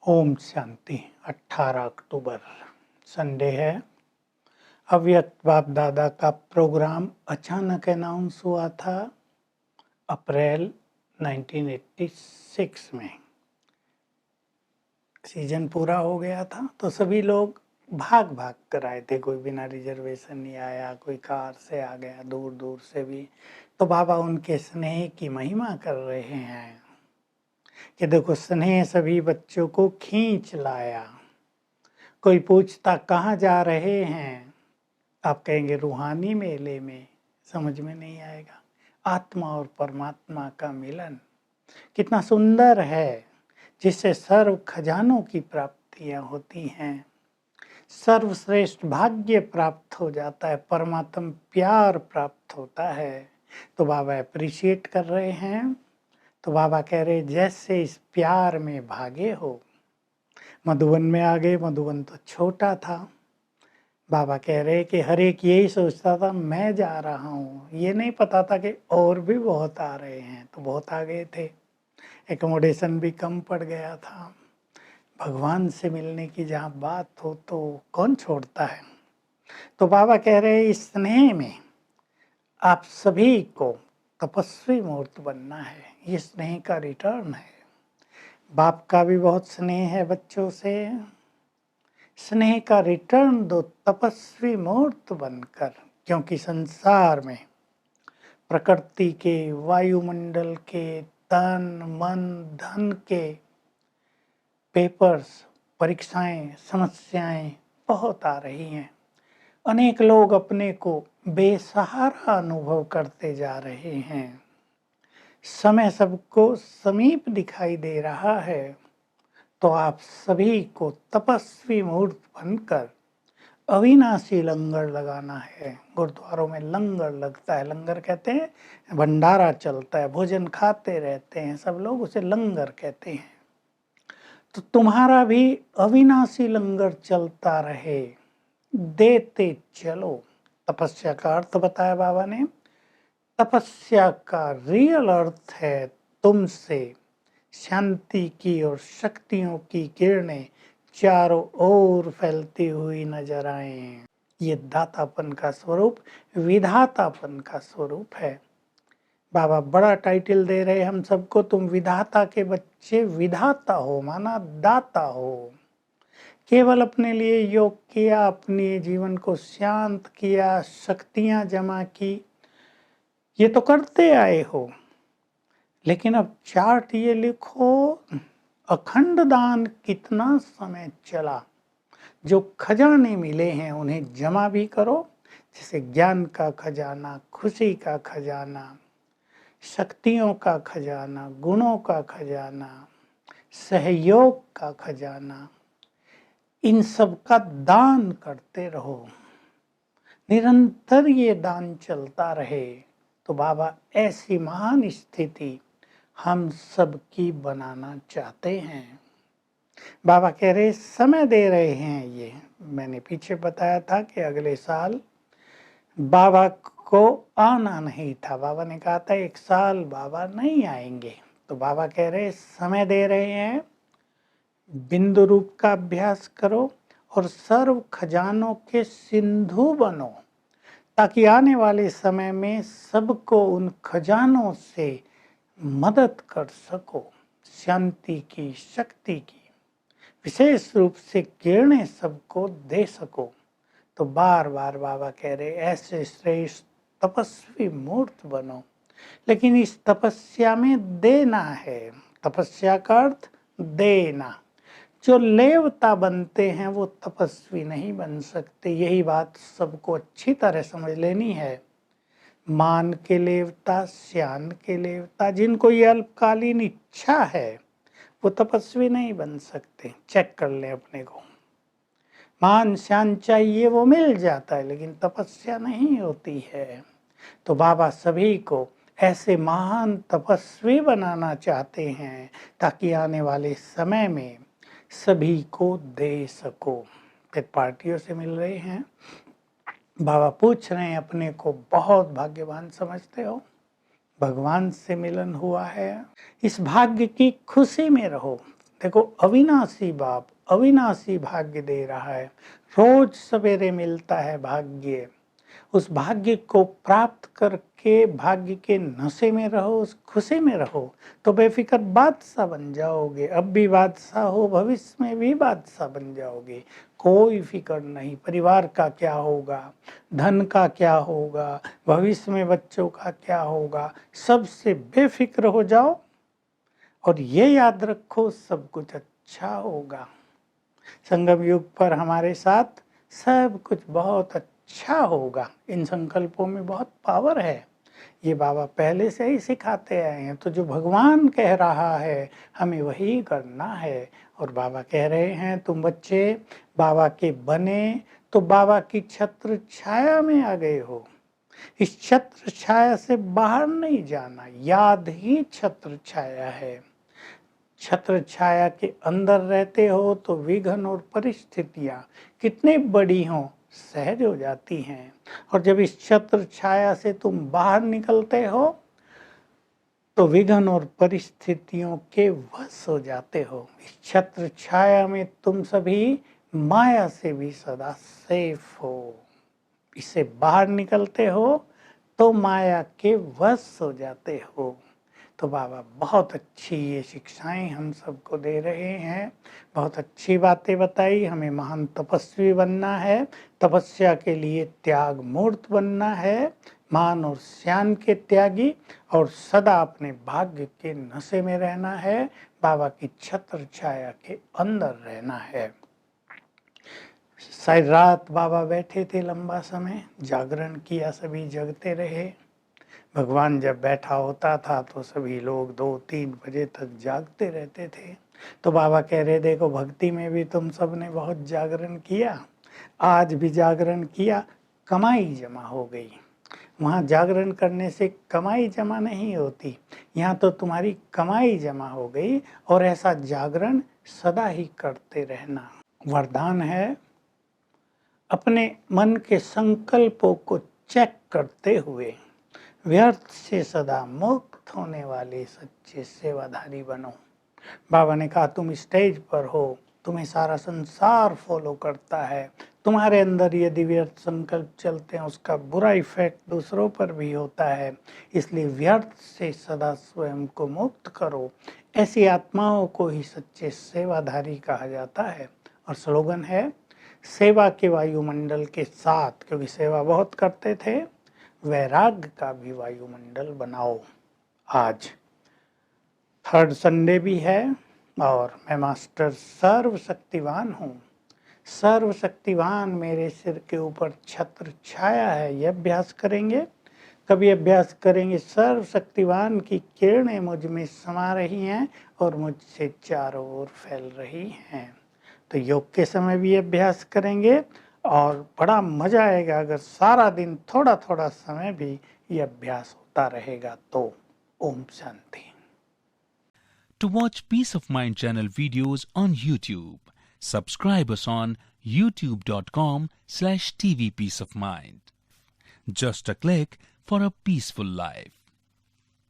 ओम शांति। 18 अक्टूबर Sunday है। अव्यक्त बाप दादा का प्रोग्राम अचानक अनाउंस हुआ था अप्रैल 1986 में। सीजन पूरा हो गया था तो सभी लोग भाग भाग कर आए थे। कोई बिना रिजर्वेशन नहीं आया, कोई कार से आ गया, दूर दूर से भी। तो बाबा उनके स्नेह की महिमा कर रहे हैं कि देखो, स्नेह सभी बच्चों को खींच लाया। कोई पूछता कहाँ जा रहे हैं, आप कहेंगे रूहानी मेले में। समझ में नहीं आएगा। आत्मा और परमात्मा का मिलन कितना सुंदर है, जिससे सर्व खजानों की प्राप्तियां होती हैं। सर्वश्रेष्ठ भाग्य प्राप्त हो जाता है, परमात्मा प्यार प्राप्त होता है। तो बाबा अप्रिशिएट कर रहे हैं। तो बाबा कह रहे जैसे इस प्यार में भागे हो। मधुबन में आ गए। मधुबन तो छोटा था। बाबा कह रहे कि हर एक यही सोचता था मैं जा रहा हूँ, ये नहीं पता था कि और भी बहुत आ रहे हैं। तो बहुत आ गए थे, एकोमोडेशन भी कम पड़ गया था। भगवान से मिलने की जहाँ बात हो तो कौन छोड़ता है। तो बाबा कह रहे इस स्नेह में आप सभी को तपस्वी मूर्त बनना है। ये स्नेह का रिटर्न है। बाप का भी बहुत स्नेह है बच्चों से। स्नेह का रिटर्न दो तपस्वी मूर्त बनकर, क्योंकि संसार में प्रकृति के, वायुमंडल के, तन मन धन के पेपर्स, परीक्षाएं, समस्याएं बहुत आ रही हैं। अनेक लोग अपने को बेसहारा अनुभव करते जा रहे हैं। समय सबको समीप दिखाई दे रहा है। तो आप सभी को तपस्वी मूर्त बनकर अविनाशी लंगर लगाना है। गुरुद्वारों में लंगर लगता है। लंगर कहते हैं भंडारा चलता है, भोजन खाते रहते हैं सब लोग, उसे लंगर कहते हैं। तो तुम्हारा भी अविनाशी लंगर चलता रहे, देते चलो। तपस्या का अर्थ बताया बाबा ने। तपस्या का रियल अर्थ है तुमसे शांति की और शक्तियों की किरणें चारों ओर फैलती हुई नजर आए। ये दातापन का स्वरूप, विधातापन का स्वरूप है। बाबा बड़ा टाइटल दे रहे हम सबको, तुम विधाता के बच्चे विधाता हो, माना दाता हो। केवल अपने लिए योग किया, अपने जीवन को शांत किया, शक्तियां जमा की, ये तो करते आए हो। लेकिन अब चार्ट ये लिखो, अखंड दान कितना समय चला। जो खजाने मिले हैं उन्हें जमा भी करो, जैसे ज्ञान का खजाना, खुशी का खजाना, शक्तियों का खजाना, गुणों का खजाना, सहयोग का खजाना। इन सब का दान करते रहो, निरंतर ये दान चलता रहे। तो बाबा ऐसी महान स्थिति हम सबकी बनाना चाहते हैं। बाबा कह रहे समय दे रहे हैं। ये मैंने पीछे बताया था कि अगले साल बाबा को आना नहीं था। बाबा ने कहा था 1 साल बाबा नहीं आएंगे। तो बाबा कह रहे समय दे रहे हैं, बिंदु रूप का अभ्यास करो और सर्व खजानों के सिंधु बनो, ताकि आने वाले समय में सबको उन खजानों से मदद कर सको। शांति की, शक्ति की विशेष रूप से किरणें सबको दे सको। तो बार बार बाबा कह रहे ऐसे श्रेष्ठ तपस्वी मूर्त बनो। लेकिन इस तपस्या में देना है। तपस्या का अर्थ देना। जो लेवता बनते हैं वो तपस्वी नहीं बन सकते। यही बात सबको अच्छी तरह समझ लेनी है। मान के लेवता, श्यान के लेवता, जिनको ये अल्पकालीन इच्छा है वो तपस्वी नहीं बन सकते। चेक कर ले अपने को। मान श्यान चाहिए वो मिल जाता है, लेकिन तपस्या नहीं होती है। तो बाबा सभी को ऐसे महान तपस्वी बनाना चाहते हैं, ताकि आने वाले समय में सभी को दे सको। फिर पार्टियों से मिल रहे हैं। बाबा पूछ रहे हैं अपने को बहुत भाग्यवान समझते हो, भगवान से मिलन हुआ है। इस भाग्य की खुशी में रहो। देखो अविनाशी बाप अविनाशी भाग्य दे रहा है, रोज सवेरे मिलता है भाग्य। उस भाग्य को प्राप्त करके भाग्य के नशे में रहो, उस खुशी में रहो, तो बेफिक्र बादशाह बन जाओगे। अब भी बादशाह हो, भविष्य में भी बादशाह बन जाओगे। कोई फिक्र नहीं परिवार का क्या होगा, धन का क्या होगा, भविष्य में बच्चों का क्या होगा, सबसे बेफिक्र हो जाओ और ये याद रखो सब कुछ अच्छा होगा। संगम युग पर हमारे साथ सब कुछ बहुत अच्छा होगा। इन संकल्पों में बहुत पावर है, ये बाबा पहले से ही सिखाते आए हैं। तो जो भगवान कह रहा है हमें वही करना है। और बाबा कह रहे हैं तुम बच्चे बाबा के बने तो बाबा की छत्र छाया में आ गए हो। इस छत्र छाया से बाहर नहीं जाना, याद ही छत्र छाया है। छत्र छाया के अंदर रहते हो तो विघ्न और परिस्थितियां कितनी बड़ी हो सहज हो जाती हैं। और जब इस छत्र छाया से तुम बाहर निकलते हो तो विघ्न और परिस्थितियों के वश हो जाते हो। इस छत्र छाया में तुम सभी माया से भी सदा सेफ हो। इससे बाहर निकलते हो तो माया के वश हो जाते हो। तो बाबा बहुत अच्छी ये शिक्षाएं हम सबको दे रहे हैं, बहुत अच्छी बातें बताई। हमें महान तपस्वी बनना है, तपस्या के लिए त्याग मूर्त बनना है, मान और श्यान के त्यागी, और सदा अपने भाग्य के नशे में रहना है, बाबा की छत्र छाया के अंदर रहना है। शायद रात बाबा बैठे थे लंबा समय, जागरण किया, सभी जगते रहे। भगवान जब बैठा होता था तो सभी लोग 2-3 बजे तक जागते रहते थे। तो बाबा कह रहे देखो भक्ति में भी तुम सब ने बहुत जागरण किया, आज भी जागरण किया, कमाई जमा हो गई। वहाँ जागरण करने से कमाई जमा नहीं होती, यहाँ तो तुम्हारी कमाई जमा हो गई। और ऐसा जागरण सदा ही करते रहना। वरदान है अपने मन के संकल्पों को चेक करते हुए व्यर्थ से सदा मुक्त होने वाले सच्चे सेवाधारी बनो। बाबा ने कहा तुम स्टेज पर हो, तुम्हें सारा संसार फॉलो करता है, तुम्हारे अंदर यदि व्यर्थ संकल्प चलते हैं उसका बुरा इफेक्ट दूसरों पर भी होता है। इसलिए व्यर्थ से सदा स्वयं को मुक्त करो। ऐसी आत्माओं को ही सच्चे सेवाधारी कहा जाता है। और स्लोगन है सेवा के वायुमंडल के साथ, क्योंकि सेवा बहुत करते थे, वैराग्य का भी वायुमंडल बनाओ। आज 3rd संडे भी है और मैं मास्टर सर्वशक्तिवान हूँ। सर्वशक्तिवान मेरे सिर के ऊपर छत्र छाया है, ये अभ्यास करेंगे। कभी अभ्यास करेंगे सर्वशक्तिवान की किरणें मुझ में समा रही हैं और मुझसे चारों ओर फैल रही हैं। तो योग के समय भी अभ्यास करेंगे और बड़ा मजा आएगा अगर सारा दिन थोड़ा थोड़ा समय भी ये अभ्यास होता रहेगा तो। Om Shanti. To watch Peace of Mind channel videos on YouTube, subscribe us on youtube.com/tvpeaceofmind. Just a click for a peaceful life.